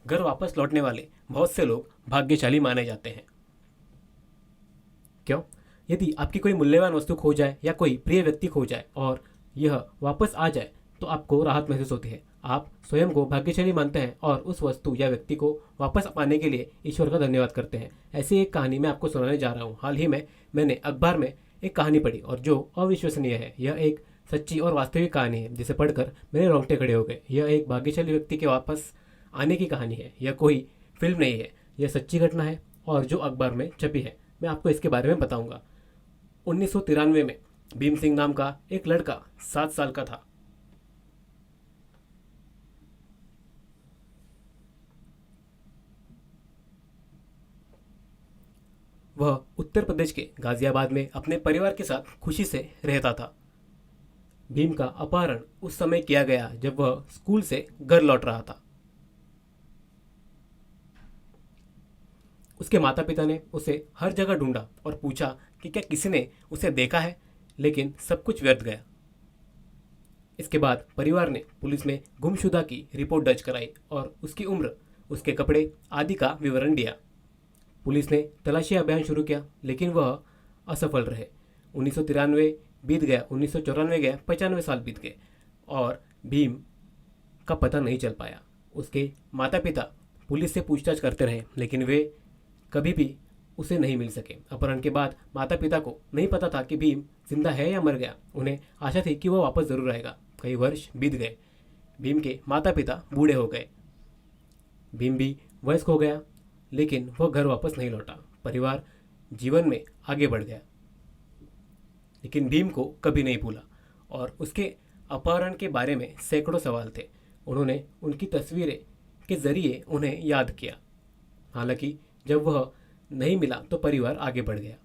घर वापस लौटने वाले बहुत से लोग भाग्यशाली माने जाते हैं। क्यों? यदि आपकी कोई मूल्यवान वस्तु खो जाए या कोई प्रिय व्यक्ति खो जाए और यह वापस आ जाए तो आपको राहत महसूस होती है। आप स्वयं को भाग्यशाली मानते हैं और उस वस्तु या व्यक्ति को वापस पाने के लिए ईश्वर का धन्यवाद करते हैं। ऐसी एक कहानी मैं आपको सुनाने जा रहा हूँ। हाल ही में मैंने अखबार में एक कहानी पढ़ी और जो अविश्वसनीय है। यह एक सच्ची और वास्तविक कहानी है जिसे पढ़कर मेरे रोंगटे खड़े हो गए। यह एक भाग्यशाली व्यक्ति के वापस आने की कहानी है। यह कोई फिल्म नहीं है, यह सच्ची घटना है और जो अखबार में छपी है। मैं आपको इसके बारे में बताऊंगा। 1993 में भीम सिंह नाम का एक लड़का 7 साल का था। वह उत्तर प्रदेश के गाजियाबाद में अपने परिवार के साथ खुशी से रहता था। भीम का अपहरण उस समय किया गया जब वह स्कूल से घर लौट रहा था। उसके माता पिता ने उसे हर जगह ढूंढा और पूछा कि क्या किसी ने उसे देखा है, लेकिन सब कुछ व्यर्थ गया। इसके बाद परिवार ने पुलिस में गुमशुदा की रिपोर्ट दर्ज कराई और उसकी उम्र, उसके कपड़े आदि का विवरण दिया। पुलिस ने तलाशी अभियान शुरू किया लेकिन वह असफल रहे। 1993 बीत गया, 1994 गया, 95 साल बीत गए और भीम का पता नहीं चल पाया। उसके माता पिता पुलिस से पूछताछ करते रहे लेकिन वे कभी भी उसे नहीं मिल सके। अपहरण के बाद माता पिता को नहीं पता था कि भीम जिंदा है या मर गया। उन्हें आशा थी कि वह वापस जरूर आएगा। कई वर्ष बीत गए। भीम के माता पिता बूढ़े हो गए। भीम भी वयस्क हो गया लेकिन वह घर वापस नहीं लौटा। परिवार जीवन में आगे बढ़ गया लेकिन भीम को कभी नहीं भूला और उसके अपहरण के बारे में सैकड़ों सवाल थे। उन्होंने उनकी तस्वीरें के जरिए उन्हें याद किया। हालांकि जब वह नहीं मिला तो परिवार आगे बढ़ गया।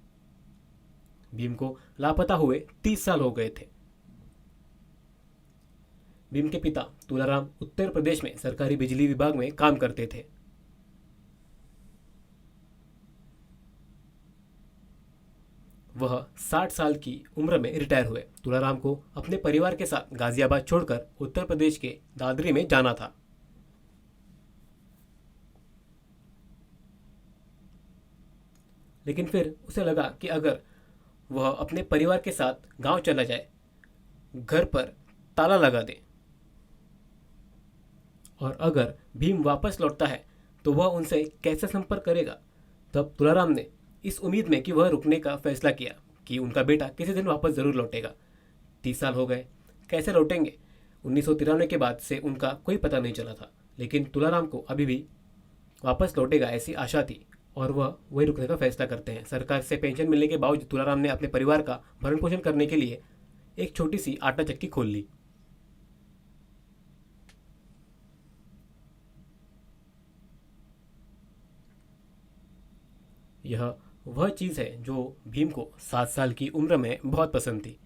भीम को लापता हुए 30 साल हो गए थे। भीम के पिता तुलाराम उत्तर प्रदेश में सरकारी बिजली विभाग में काम करते थे। वह 60 साल की उम्र में रिटायर हुए। तुलाराम को अपने परिवार के साथ गाजियाबाद छोड़कर उत्तर प्रदेश के दादरी में जाना था। लेकिन फिर उसे लगा कि अगर वह अपने परिवार के साथ गांव चला जाए, घर पर ताला लगा दे और अगर भीम वापस लौटता है तो वह उनसे कैसे संपर्क करेगा। तब तुलाराम ने इस उम्मीद में कि वह रुकने का फैसला किया कि उनका बेटा किसी दिन वापस जरूर लौटेगा। 30 साल हो गए, कैसे लौटेंगे? 1993 के बाद से उनका कोई पता नहीं चला था लेकिन तुलाराम को अभी भी वापस लौटेगा ऐसी आशा थी और वह वही रुकने का फैसला करते हैं। सरकार से पेंशन मिलने के बावजूद तुलाराम ने अपने परिवार का भरण पोषण करने के लिए एक छोटी सी आटा चक्की खोल ली। यह वह चीज़ है जो भीम को 7 साल की उम्र में बहुत पसंद थी।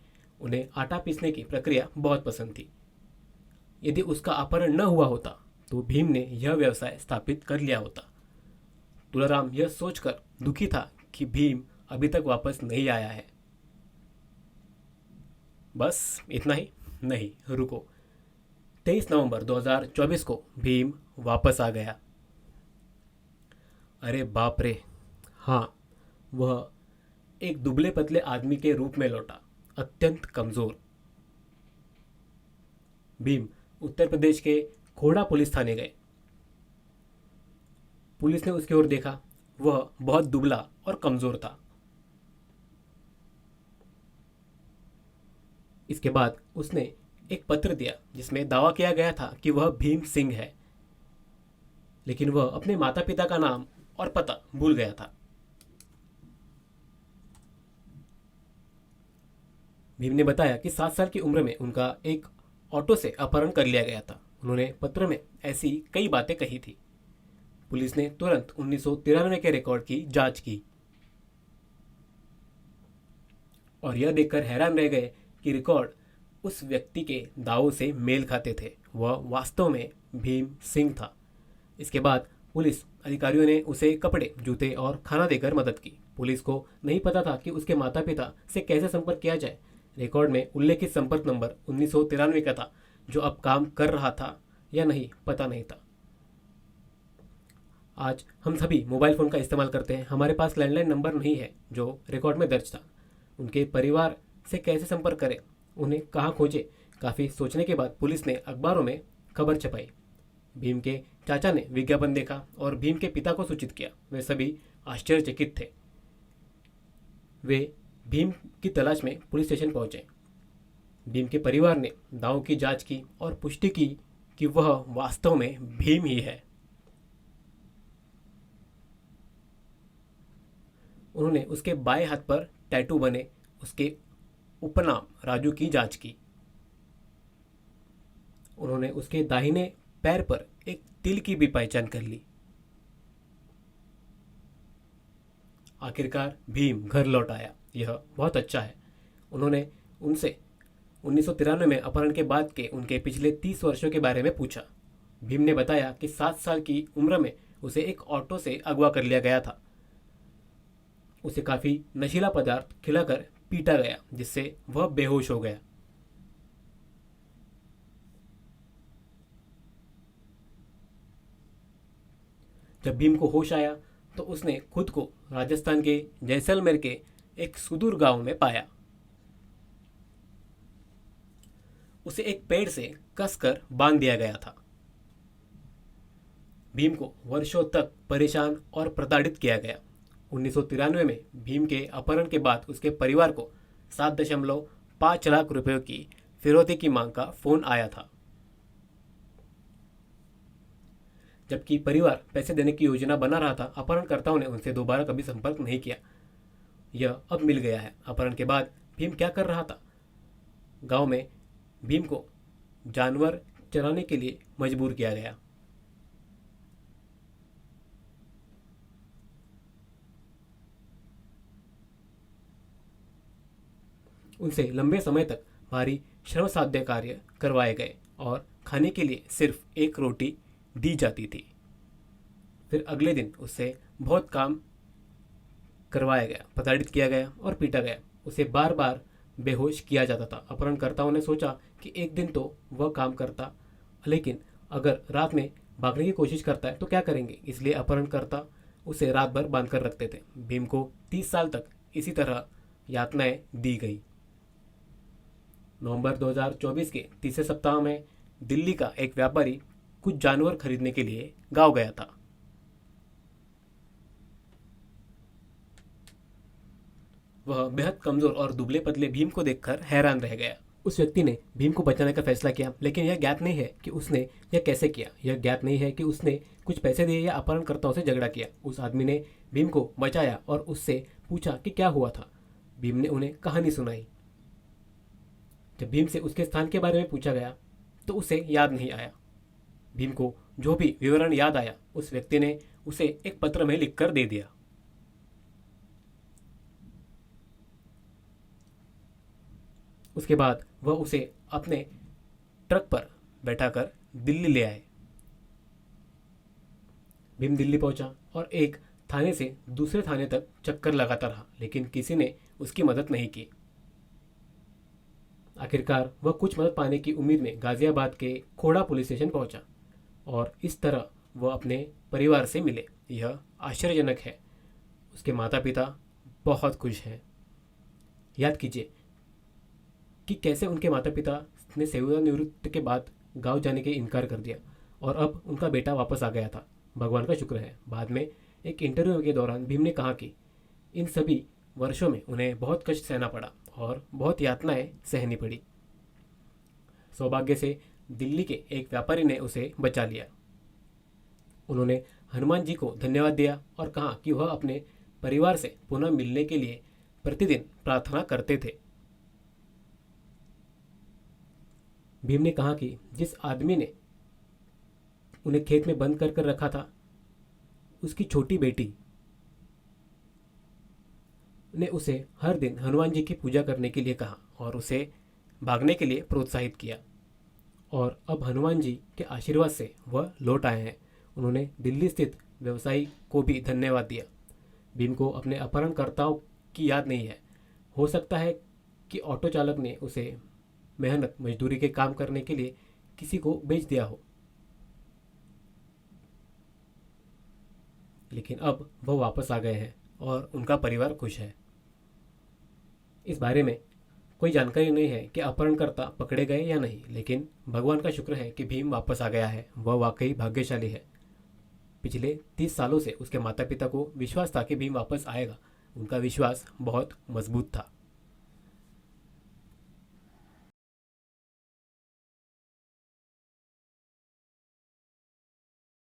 उन्हें आटा पीसने की प्रक्रिया बहुत पसंद थी। यदि उसका अपहरण न हुआ होता तो भीम ने यह व्यवसाय स्थापित कर लिया होता। तुलाराम यह सोचकर दुखी था कि भीम अभी तक वापस नहीं आया है। बस इतना ही नहीं, रुको। 23 नवंबर 2024 को भीम वापस आ गया। अरे बाप रे! हाँ, वह एक दुबले पतले आदमी के रूप में लौटा, अत्यंत कमजोर। भीम उत्तर प्रदेश के खोड़ा पुलिस थाने गए। पुलिस ने उसकी ओर देखा। वह बहुत दुबला और कमजोर था। इसके बाद उसने एक पत्र दिया जिसमें दावा किया गया था कि वह भीम सिंह है, लेकिन वह अपने माता पिता का नाम और पता भूल गया था। भीम ने बताया कि 7 साल की उम्र में उनका एक ऑटो से अपहरण कर लिया गया था। उन्होंने पत्र में ऐसी कई बातें कही थी। पुलिस ने तुरंत 1993 के रिकॉर्ड की जांच की और यह देखकर हैरान रह गए कि रिकॉर्ड उस व्यक्ति के दावों से मेल खाते थे। वह वास्तव में भीम सिंह था। इसके बाद पुलिस अधिकारियों ने उसे कपड़े, जूते और खाना देकर मदद की। पुलिस को नहीं पता था कि उसके माता पिता से कैसे संपर्क किया जाए। रिकॉर्ड में उल्लेखित संपर्क नंबर 1993 का था, जो अब काम कर रहा था या नहीं पता नहीं था। आज हम सभी मोबाइल फ़ोन का इस्तेमाल करते हैं। हमारे पास लैंडलाइन नंबर नहीं है जो रिकॉर्ड में दर्ज था। उनके परिवार से कैसे संपर्क करें, उन्हें कहाँ खोजें? काफ़ी सोचने के बाद पुलिस ने अखबारों में खबर छपाई। भीम के चाचा ने विज्ञापन देखा और भीम के पिता को सूचित किया। वे सभी आश्चर्यचकित थे। वे भीम की तलाश में पुलिस स्टेशन पहुंचे। भीम के परिवार ने दांव की जांच की और पुष्टि की कि वह वास्तव में भीम ही है। उन्होंने उसके बाएं हाथ पर टैटू बने उसके उपनाम राजू की जांच की। उन्होंने उसके दाहिने पैर पर एक तिल की भी पहचान कर ली। आखिरकार भीम घर लौट आया, यह बहुत अच्छा है। उन्होंने उनसे 1993 में अपहरण के बाद के उनके पिछले 30 वर्षों के बारे में पूछा। भीम ने बताया कि 7 साल की उम्र में उसे एक ऑटो से अगवा कर लिया गया था। उसे काफ़ी नशीला पदार्थ खिलाकर पीटा गया जिससे वह बेहोश हो गया। जब भीम को होश आया तो उसने खुद को राजस्थान के जैसलमेर के एक सुदूर गांव में पाया। उसे एक पेड़ से कसकर बांध दिया गया था। भीम को वर्षों तक परेशान और प्रताड़ित किया गया। 1993 में भीम के अपहरण के बाद उसके परिवार को 7.5 लाख रुपयों की फिरौती की मांग का फोन आया था। जबकि परिवार पैसे देने की योजना बना रहा था, अपहरणकर्ताओं ने उनसे दोबारा कभी संपर्क नहीं किया। यह अब मिल गया है। अपहरण के बाद भीम क्या कर रहा था? गांव में भीम को जानवर चराने के लिए मजबूर किया गया। उनसे लंबे समय तक भारी श्रमसाध्य कार्य करवाए गए और खाने के लिए सिर्फ एक रोटी दी जाती थी। फिर अगले दिन उससे बहुत काम करवाया गया, प्रताड़ित किया गया और पीटा गया। उसे बार बार बेहोश किया जाता था। अपहरणकर्ताओं ने सोचा कि एक दिन तो वह काम करता, लेकिन अगर रात में भागने की कोशिश करता है तो क्या करेंगे? इसलिए अपहरणकर्ता उसे रात भर बांध कर रखते थे। भीम को 30 साल तक इसी तरह यातनाएं दी गई। नवंबर 2024 के तीसरे सप्ताह में दिल्ली का एक व्यापारी कुछ जानवर खरीदने के लिए गांव गया था। वह बेहद कमजोर और दुबले पतले भीम को देखकर हैरान रह गया। उस व्यक्ति ने भीम को बचाने का फैसला किया, लेकिन यह ज्ञात नहीं है कि उसने यह कैसे किया। यह ज्ञात नहीं है कि उसने कुछ पैसे दिए या अपहरणकर्ताओं से झगड़ा किया। उस आदमी ने भीम को बचाया और उससे पूछा कि क्या हुआ था। भीम ने उन्हें कहानी सुनाई। जब भीम से उसके स्थान के बारे में पूछा गया तो उसे याद नहीं आया। भीम को जो भी विवरण याद आया उस व्यक्ति ने उसे एक पत्र में लिखकर दे दिया। उसके बाद वह उसे अपने ट्रक पर बैठाकर दिल्ली ले आए। भीम दिल्ली पहुंचा और एक थाने से दूसरे थाने तक चक्कर लगाता रहा, लेकिन किसी ने उसकी मदद नहीं की। आखिरकार वह कुछ मदद पाने की उम्मीद में गाजियाबाद के खोड़ा पुलिस स्टेशन पहुंचा और इस तरह वह अपने परिवार से मिले। यह आश्चर्यजनक है। उसके माता पिता बहुत खुश हैं। याद कीजिए कि कैसे उनके माता पिता ने सेवानिवृत्ति के बाद गांव जाने के इनकार कर दिया और अब उनका बेटा वापस आ गया था। भगवान का शुक्र है। बाद में एक इंटरव्यू के दौरान भीम ने कहा कि इन सभी वर्षों में उन्हें बहुत कष्ट सहना पड़ा और बहुत यातनाएं सहनी पड़ी। सौभाग्य से दिल्ली के एक व्यापारी ने उसे बचा लिया। उन्होंने हनुमान जी को धन्यवाद दिया और कहा कि वह अपने परिवार से पुनः मिलने के लिए प्रतिदिन प्रार्थना करते थे। भीम ने कहा कि जिस आदमी ने उन्हें खेत में बंद कर रखा था, उसकी छोटी बेटी ने उसे हर दिन हनुमान जी की पूजा करने के लिए कहा और उसे भागने के लिए प्रोत्साहित किया। और अब हनुमान जी के आशीर्वाद से वह लौट आए हैं। उन्होंने दिल्ली स्थित व्यवसायी को भी धन्यवाद दिया। भीम को अपने अपहरणकर्ताओं की याद नहीं है। हो सकता है कि ऑटो चालक ने उसे मेहनत मजदूरी के काम करने के लिए किसी को बेच दिया हो। लेकिन अब वो वापस आ गए हैं और उनका परिवार खुश है। इस बारे में कोई जानकारी नहीं है कि अपहरणकर्ता पकड़े गए या नहीं, लेकिन भगवान का शुक्र है कि भीम वापस आ गया है। वह वाकई भाग्यशाली है। पिछले 30 सालों से उसके माता पिता को विश्वास था कि भीम वापस आएगा। उनका विश्वास बहुत मजबूत था।